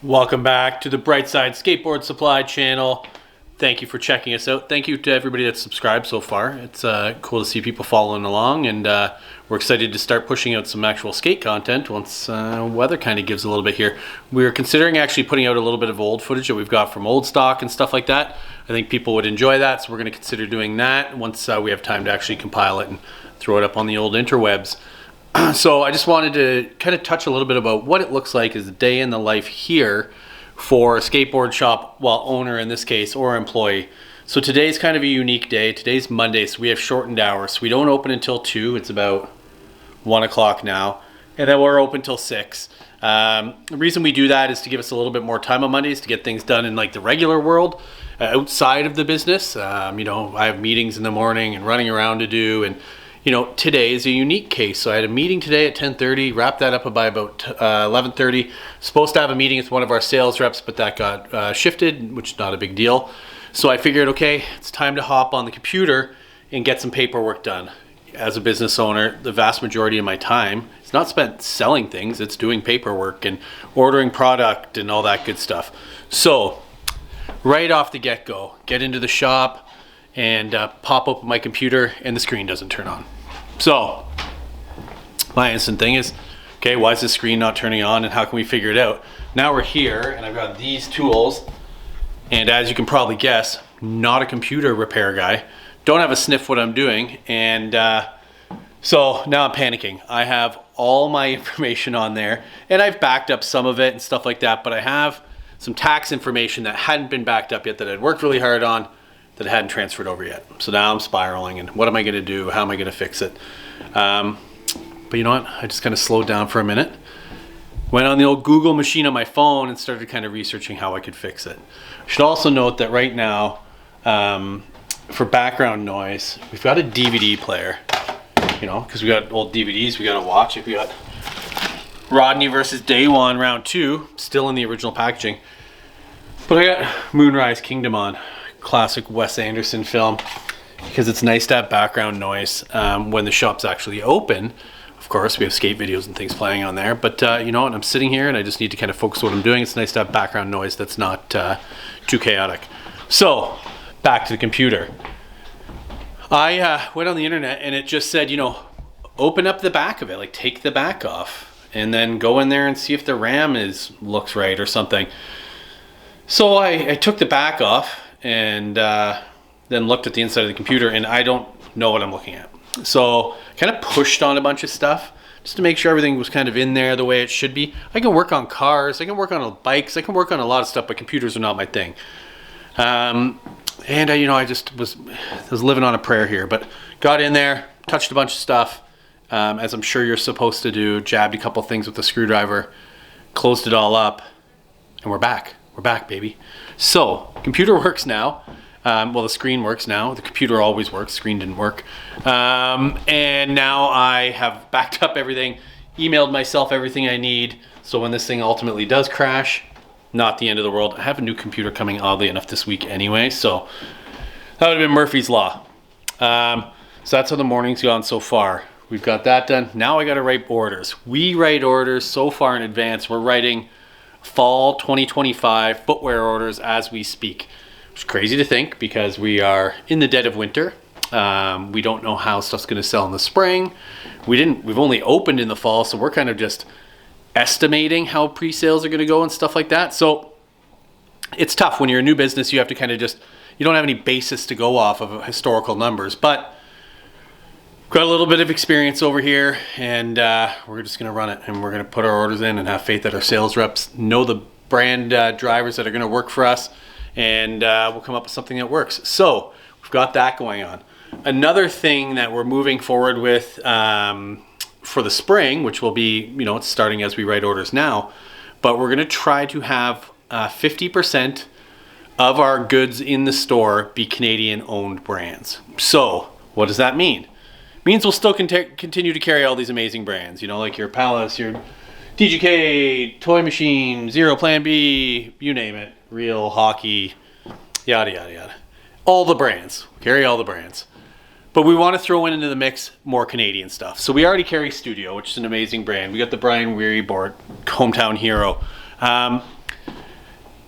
Welcome back to the Brightside Skateboard Supply channel. Thank you for checking us out. Thank you to everybody that's subscribed so far. It's cool to see people following along, and we're excited to start pushing out some actual skate content once weather kind of gives a little bit here. We're considering actually putting out a little bit of old footage that we've got from old stock and stuff like that. I think people would enjoy that, so we're going to consider doing that once we have time to actually compile it and throw it up on the old interwebs. So I just wanted to kind of touch a little bit about what it looks like as a day in the life here for a skateboard shop, well, owner in this case, or employee. So today's kind of a unique day. Today's Monday, so we have shortened hours. So we don't open until 2. It's about 1 o'clock now. And then we're open till 6. The reason we do that is to give us a little bit more time on Mondays to get things done in like the regular world outside of the business. You know, I have meetings in the morning and running around to do, and you know, today is a unique case. So I had a meeting today at 10:30, wrapped that up by about 11:30. Supposed to have a meeting with one of our sales reps, but that got shifted, which is not a big deal. So I figured, okay, it's time to hop on the computer and get some paperwork done. As a business owner, the vast majority of my time is not spent selling things, it's doing paperwork and ordering product and all that good stuff. So right off the get-go, get into the shop and pop open my computer and the screen doesn't turn on. So my instant thing is, okay, why is the screen not turning on and how can we figure it out? Now we're here and I've got these tools, and as you can probably guess, not a computer repair guy, don't have a sniff what I'm doing, and so now I'm panicking. I have all my information on there and I've backed up some of it and stuff like that, but I have some tax information that hadn't been backed up yet that I'd worked really hard on that hadn't transferred over yet. So now I'm spiraling, and what am I gonna do? How am I gonna fix it? But you know what? I just kind of slowed down for a minute, went on the old Google machine on my phone and started kind of researching how I could fix it. I should also note that right now, for background noise, we've got a DVD player, you know, because we got old DVDs we gotta watch. If we got Rodney versus Day One Round 2, still in the original packaging. But I got Moonrise Kingdom on, classic Wes Anderson film, because it's nice to have background noise when the shop's actually open. Of course, we have skate videos and things playing on there, but you know what, I'm sitting here and I just need to kind of focus on what I'm doing. It's nice to have background noise that's not too chaotic. So back to the computer. I went on the internet and it just said, you know, open up the back of it, like take the back off and then go in there and see if the RAM looks right or something. So I took the back off and then looked at the inside of the computer, and I don't know what I'm looking at. So kind of pushed on a bunch of stuff just to make sure everything was kind of in there the way it should be. I can work on cars, I can work on bikes, I can work on a lot of stuff, but computers are not my thing. And you know, I was living on a prayer here, but got in there, touched a bunch of stuff, as I'm sure you're supposed to do, jabbed a couple things with the screwdriver, closed it all up, and we're back. We're back, baby. So, computer works now. Well, the screen works now. The computer always works. Screen didn't work. And now I have backed up everything, emailed myself everything I need. So when this thing ultimately does crash, not the end of the world. I have a new computer coming, oddly enough, this week anyway. So that would have been Murphy's Law. So that's how the morning's gone so far. We've got that done. Now I got to write orders. We write orders so far in advance. We're writing fall 2025 footwear orders as we speak. It's crazy to think because we are in the dead of winter. We don't know how stuff's going to sell in the spring. We've only opened in the fall, so we're kind of just estimating how pre-sales are going to go and stuff like that. So it's tough when you're a new business. You have to kind of you don't have any basis to go off of historical numbers, but got a little bit of experience over here, and we're just going to run it, and we're going to put our orders in and have faith that our sales reps know the brand drivers that are going to work for us, and we'll come up with something that works. So we've got that going on. Another thing that we're moving forward with for the spring, which will be, you know, it's starting as we write orders now, but we're going to try to have 50% of our goods in the store be Canadian-owned brands. So what does that mean? Means we'll still continue to carry all these amazing brands, you know, like your Palace, your DGK, Toy Machine, Zero Plan B, you name it, Real Hockey, yada, yada, yada. All the brands, carry all the brands. But we want to throw into the mix more Canadian stuff. So we already carry Studio, which is an amazing brand. We got the Brian Weary board, hometown hero.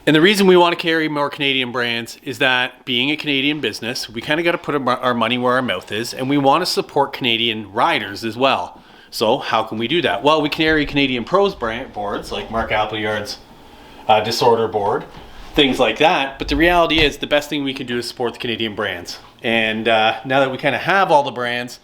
And the reason we want to carry more Canadian brands is that being a Canadian business, we kind of got to put our money where our mouth is, and we want to support Canadian riders as well. So how can we do that? Well, we carry Canadian Pros brand boards like Mark Appleyard's Disorder board, things like that. But the reality is the best thing we can do is support the Canadian brands. And now that we kind of have all the brands,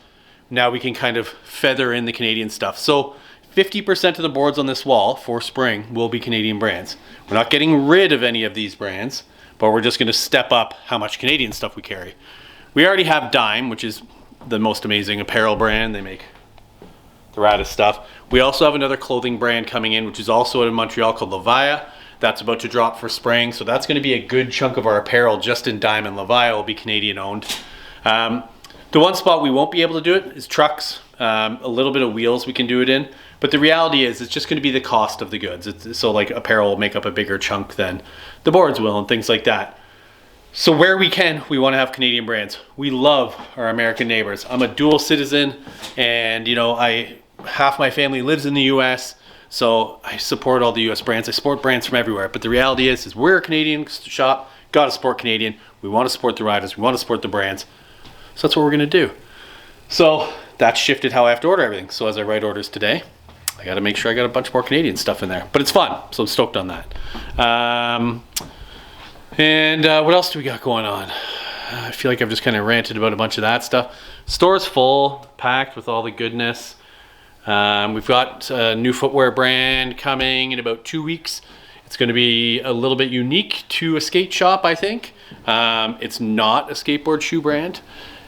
now we can kind of feather in the Canadian stuff. So 50% of the boards on this wall for spring will be Canadian brands. We're not getting rid of any of these brands, but we're just going to step up how much Canadian stuff we carry. We already have Dime, which is the most amazing apparel brand. They make the raddest stuff. We also have another clothing brand coming in, which is also in Montreal, called Levia. That's about to drop for spring. So that's going to be a good chunk of our apparel just in Dime and Levia will be Canadian owned. The one spot we won't be able to do it is trucks. A little bit of wheels we can do it in. But the reality is it's just going to be the cost of the goods. So like apparel will make up a bigger chunk than the boards will and things like that. So where we can, we want to have Canadian brands. We love our American neighbors. I'm a dual citizen, and you know, half my family lives in the US, so I support all the US brands. I support brands from everywhere. But the reality is we're a Canadian shop, gotta support Canadian. We want to support the riders, we want to support the brands. So that's what we're gonna do. So that's shifted how I have to order everything. So as I write orders today, I got to make sure I got a bunch more Canadian stuff in there. But it's fun, so I'm stoked on that. What else do we got going on? I feel like I've just kind of ranted about a bunch of that stuff. Store's full, packed with all the goodness. We've got a new footwear brand coming in about 2 weeks. It's going to be a little bit unique to a skate shop, I think. It's not a skateboard shoe brand.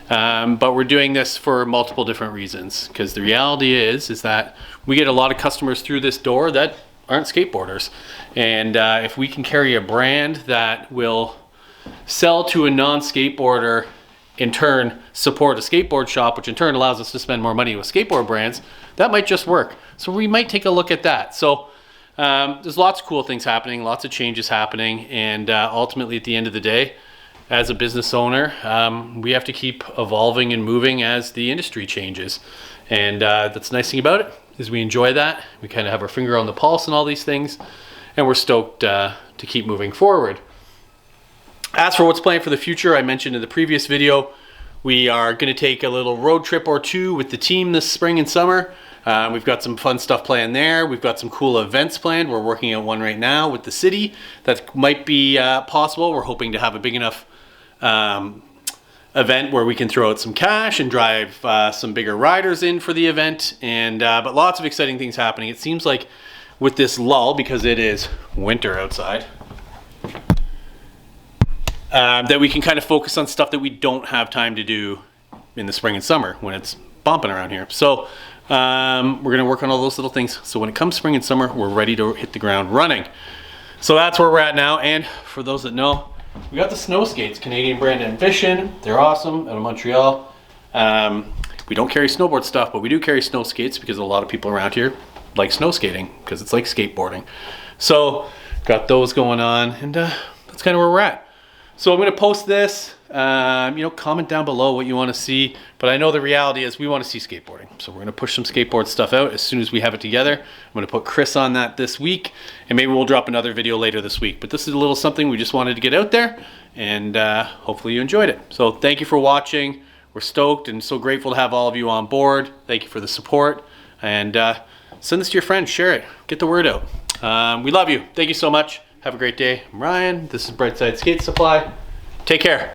But we're doing this for multiple different reasons, because the reality is that we get a lot of customers through this door that aren't skateboarders, and if we can carry a brand that will sell to a non-skateboarder, in turn support a skateboard shop, which in turn allows us to spend more money with skateboard brands, that might just work. So we might take a look at that. So there's lots of cool things happening, lots of changes happening, and ultimately at the end of the day, as a business owner, we have to keep evolving and moving as the industry changes. And that's the nice thing about it, is we enjoy that. We kind of have our finger on the pulse and all these things, and we're stoked to keep moving forward. As for what's planned for the future, I mentioned in the previous video, we are going to take a little road trip or two with the team this spring and summer. We've got some fun stuff planned there. We've got some cool events planned. We're working on one right now with the city that might be possible. We're hoping to have a big enough event where we can throw out some cash and drive some bigger riders in for the event. But lots of exciting things happening. It seems like with this lull, because it is winter outside, that we can kind of focus on stuff that we don't have time to do in the spring and summer when it's bumping around here. So we're going to work on all those little things. So when it comes spring and summer, we're ready to hit the ground running. So that's where we're at now. And for those that know, we got the snow skates, Canadian brand Ambition. They're awesome, out of Montreal. We don't carry snowboard stuff, but we do carry snow skates because a lot of people around here like snow skating because it's like skateboarding. So got those going on, and that's kind of where we're at. So I'm going to post this. Comment down below what you want to see. But I know the reality is we want to see skateboarding. So we're going to push some skateboard stuff out as soon as we have it together. I'm going to put Chris on that this week, and maybe we'll drop another video later this week. But this is a little something we just wanted to get out there, and hopefully you enjoyed it. So thank you for watching. We're stoked and so grateful to have all of you on board. Thank you for the support, and send this to your friends. Share it. Get the word out. We love you. Thank you so much. Have a great day. I'm Ryan. This is Brightside Skate Supply. Take care.